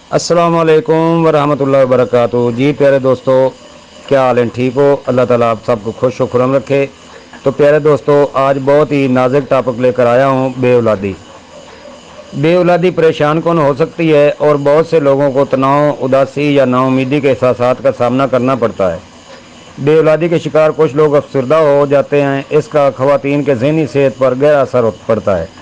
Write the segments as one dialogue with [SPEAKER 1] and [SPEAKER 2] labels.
[SPEAKER 1] अस्सलामुअलैकुम वरहमतुल्लाहि वबरकातुहू। जी प्यारे दोस्तों, क्या हाल है? ठीक हो? अल्लाह ताला आप सबको खुश व खुरम रखे। तो प्यारे दोस्तों, आज बहुत ही नाजुक टॉपिक लेकर आया हूँ, बेऔलादी। बेऔलादी परेशान कौन हो सकती है और बहुत से लोगों को तनाव, उदासी या नाउमीदी के एहसासात का सामना करना पड़ता है। बेऔलादी के शिकार कुछ लोग अफसरदा हो जाते हैं। इसका ख़वातीन के ज़हनी सेहत पर गहरा असर पड़ता है।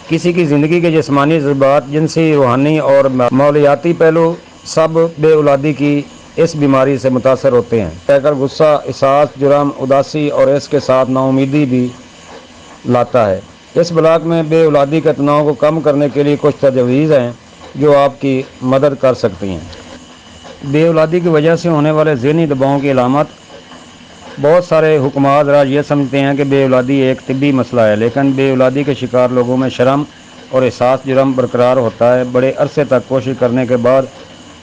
[SPEAKER 1] किसी की ज़िंदगी के जिस्मानी जज्बात, जिनसी, रूहानी और मालियाती पहलू सब बेऔलादी की इस बीमारी से मुतासर होते हैं। कहकर गुस्सा, एहसास, जुर्म, उदासी और इसके साथ नाउमीदी भी लाता है। इस ब्लॉग में बेऔलादी के तनाव को कम करने के लिए कुछ तजवीज़ हैं जो आपकी मदद कर सकती हैं। बेऔलादी की वजह से होने वाले ज़हनी दबाव की अलामत। बहुत सारे हुक्मात राज ये समझते हैं कि बेऔलादी एक तिब्बी मसला है, लेकिन बेऔलादी के शिकार लोगों में शर्म और एहसास जुर्म बरकरार होता है। बड़े अरसे तक कोशिश करने के बाद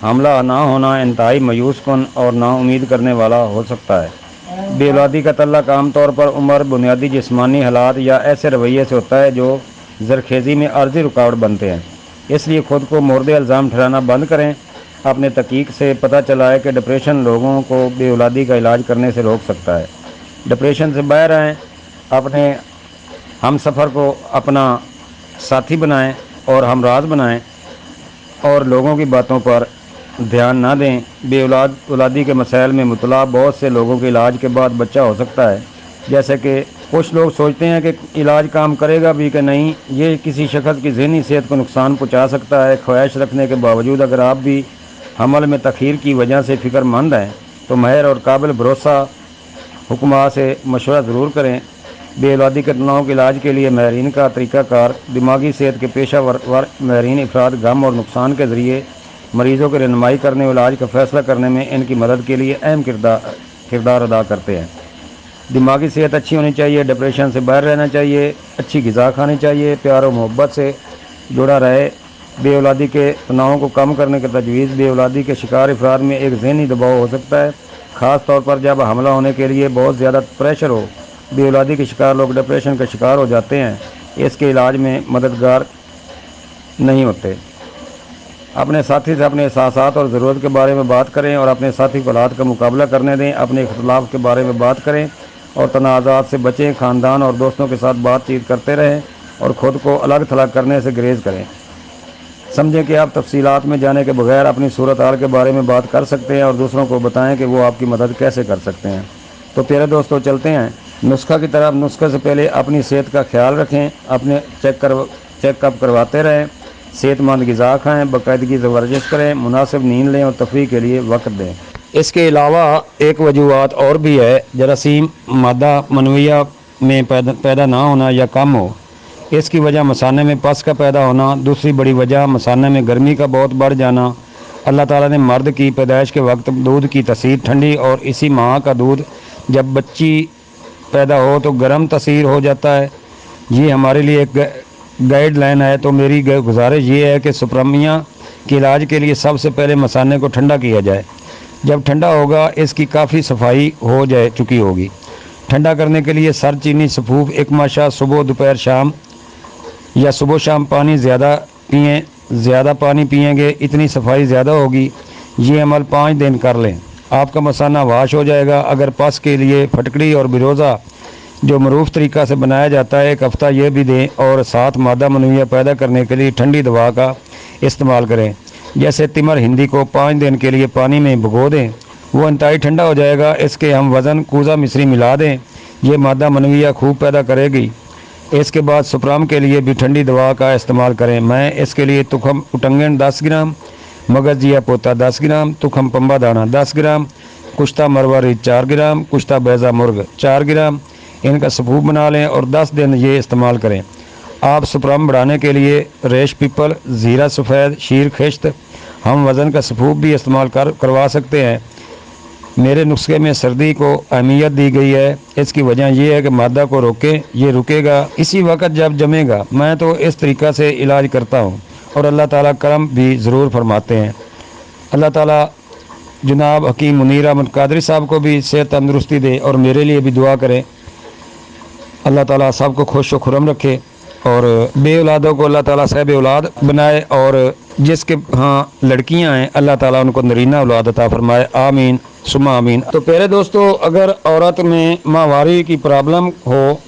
[SPEAKER 1] हमला ना होना इंतहाई मायूस कन और नाउम्मीद करने वाला हो सकता है। बेऔलादी का तल्लक आमतौर पर उम्र, बुनियादी जिस्मानी हालात या ऐसे रवैये से होता है जो ज़रखेज़ी में आर्जी रुकावट बनते हैं। इसलिए ख़ुद को मोर्दे इल्ज़ाम ठहराना बंद करें। अपने तहकीक से पता चला है कि डिप्रेशन लोगों को बेऔलादी का इलाज करने से रोक सकता है। डिप्रेशन से बाहर आएँ, अपने हम सफ़र को अपना साथी बनाएं और हमराज बनाएं और लोगों की बातों पर ध्यान ना दें। बेऔलादी के मसाइल में मुबतला बहुत से लोगों के इलाज के बाद बच्चा हो सकता है। जैसे कि कुछ लोग सोचते हैं कि इलाज काम करेगा भी कि नहीं। ये किसी शख्स की ज़हनी सेहत को नुकसान पहुंचा सकता है। ख्वाहिश रखने के बावजूद अगर आप भी हमल में तख़ीर की वजह से फ़िक्रमंद हैं तो माहिर और काबिल भरोसा हुक्मा से मशवरा ज़रूर करें। बेऔलादी के तनाव के इलाज के लिए माहिरीन का तरीक़ाकार, दिमागी सेहत के पेशा वर माहिरीन अफराद गम और नुकसान के ज़रिए मरीज़ों की रहनुमाई करने और इलाज का फ़ैसला करने में इनकी मदद के लिए अहम किरदार अदा करते हैं। दिमागी सेहत अच्छी होनी चाहिए, डिप्रेशन से बाहर रहना चाहिए, अच्छी ग़िज़ा खानी चाहिए, प्यार और मोहब्बत से जुड़ा रहे। बेऔलादी के तनाव को कम करने की तजवीज़। बेऔलादी के शिकार अफराद में एक ज़हनी दबाव हो सकता है, ख़ास तौर पर जब हमला होने के लिए बहुत ज़्यादा प्रेशर हो। बेऔलादी के शिकार लोग डिप्रेशन का शिकार हो जाते हैं, इसके इलाज में मददगार नहीं होते। अपने साथी से अपने एहसासात और ज़रूरत के बारे में बात करें और अपने साथी को हालात का मुकाबला करने दें। अपने इख्तलाफ के बारे में बात करें और तनाज़ात से बचें। ख़ानदान और दोस्तों के साथ बातचीत करते रहें और ख़ुद को अलग थलग करने से गुरेज़ करें। समझें कि आप तफसीलात में जाने के बगैर अपनी सूरत हाल के बारे में बात कर सकते हैं और दूसरों को बताएं कि वो आपकी मदद कैसे कर सकते हैं। तो प्यारे दोस्तों, चलते हैं नुस्खा की तरफ। नुस्खे से पहले अपनी सेहत का ख्याल रखें, अपने चेकअप करवाते रहें, सेहतमंद ग़िज़ा खाएँ, बाकायदगी से वर्जिश करें, मुनासिब नींद लें और तफरीह के लिए वक्त दें। इसके अलावा एक वजूहत और भी है, जरासीम मादा मनविया में पैदा ना होना या कम हो। इसकी वजह मसाने में पस का पैदा होना। दूसरी बड़ी वजह मसाने में गर्मी का बहुत बढ़ जाना। अल्लाह ताला ने मर्द की पैदाइश के वक्त दूध की तसीर ठंडी और इसी माँ का दूध जब बच्ची पैदा हो तो गर्म तसीर हो जाता है। ये हमारे लिए एक गाइडलाइन है। तो मेरी गुजारिश ये है कि सुप्रामिया के इलाज के लिए सबसे पहले मसाने को ठंडा किया जाए। जब ठंडा होगा इसकी काफ़ी सफाई हो चुकी होगी। ठंडा करने के लिए सर चीनी सफूफ एक माशा सुबह दोपहर शाम या सुबह शाम पानी ज़्यादा पिएँ। ज़्यादा पानी पिएंगे इतनी सफाई ज़्यादा होगी। ये अमल 5 दिन कर लें, आपका मसाना वाश हो जाएगा। अगर पस के लिए फटकड़ी और बिरोज़ा जो मरूफ तरीक़ा से बनाया जाता है, एक हफ़्ता ये भी दें और साथ मादा मनविया पैदा करने के लिए ठंडी दवा का इस्तेमाल करें। जैसे तिमर हिंदी को 5 दिन के लिए पानी में भिगो दें, वो इंतहाई ठंडा हो जाएगा। इसके हम वज़न कूज़ा मिश्री मिला दें, ये मादा मनविया खूब पैदा करेगी। इसके बाद सुप्राम के लिए भी ठंडी दवा का इस्तेमाल करें। मैं इसके लिए तुखम उटंगन 10 ग्राम, मगजिया पोता 10 ग्राम, तुखम पम्बा दाना 10 ग्राम, कुश्ता मरवारी 4 ग्राम, कुश्ता बैज़ा मुर्ग 4 ग्राम इनका सफूफ बना लें और 10 दिन ये इस्तेमाल करें। आप सुप्राम बढ़ाने के लिए रेश पीपल, ज़ीरा सफ़ेद, शीर खिश्त, हम वज़न का सफूफ भी इस्तेमाल करवा सकते हैं। मेरे नुस्खे में सर्दी को अहमियत दी गई है। इसकी वजह यह है कि मादा को रोके, ये रुकेगा इसी वक्त जब जमेगा। मैं तो इस तरीक़ा से इलाज करता हूँ और अल्लाह ताला करम भी ज़रूर फरमाते हैं। अल्लाह ताला जनाब हकीम मुनीर अहमद कादरी साहब को भी सेहत तंदुरुस्ती दे और मेरे लिए भी दुआ करें। अल्लाह ताला सबको खुश व खुरम रखे। और बे औलादों को अल्लाह ताला साहिब औलाद बनाए, और जिसके हाँ लड़कियां हैं अल्लाह ताला उनको नरीना औलाद अता फरमाए। आमीन सुमा आमीन। तो प्यारे दोस्तों, अगर औरत में माहवारी की प्रॉब्लम हो,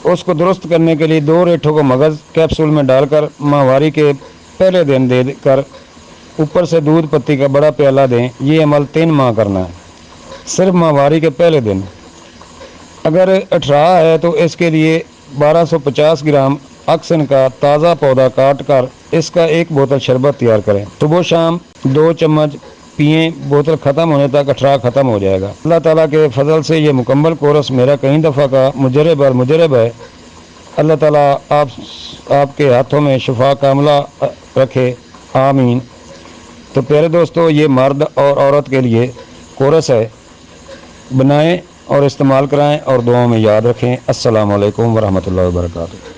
[SPEAKER 1] उसको दुरुस्त करने के लिए 2 रेठों को मगज़ कैप्सूल में डालकर माहवारी के पहले दिन दे कर ऊपर से दूध पत्ती का बड़ा प्याला दें। ये अमल 3 माह करना है, सिर्फ माहवारी के पहले दिन। अगर अठराह है तो इसके लिए 1250 ग्राम अक्सन का ताज़ा पौधा काट कर इसका 1 बोतल शरबत तैयार करें। सुबह शाम 2 चम्मच पिएँ, बोतल ख़त्म होने तक अठराह ख़त्म हो जाएगा। अल्लाह ताला के फजल से ये मुकम्मल कोर्स मेरा कई दफ़ा का मुजरब है। अल्लाह ताला आपके हाथों में शिफा कामला रखे। आमीन। तो प्यारे दोस्तों, ये मर्द और औरत के लिए कोर्स है, बनाएं और इस्तेमाल कराएं और दुआओं में याद रखें। अस्सलामु अलैकुम वरहमतुल्लाहि वबरकातुहू।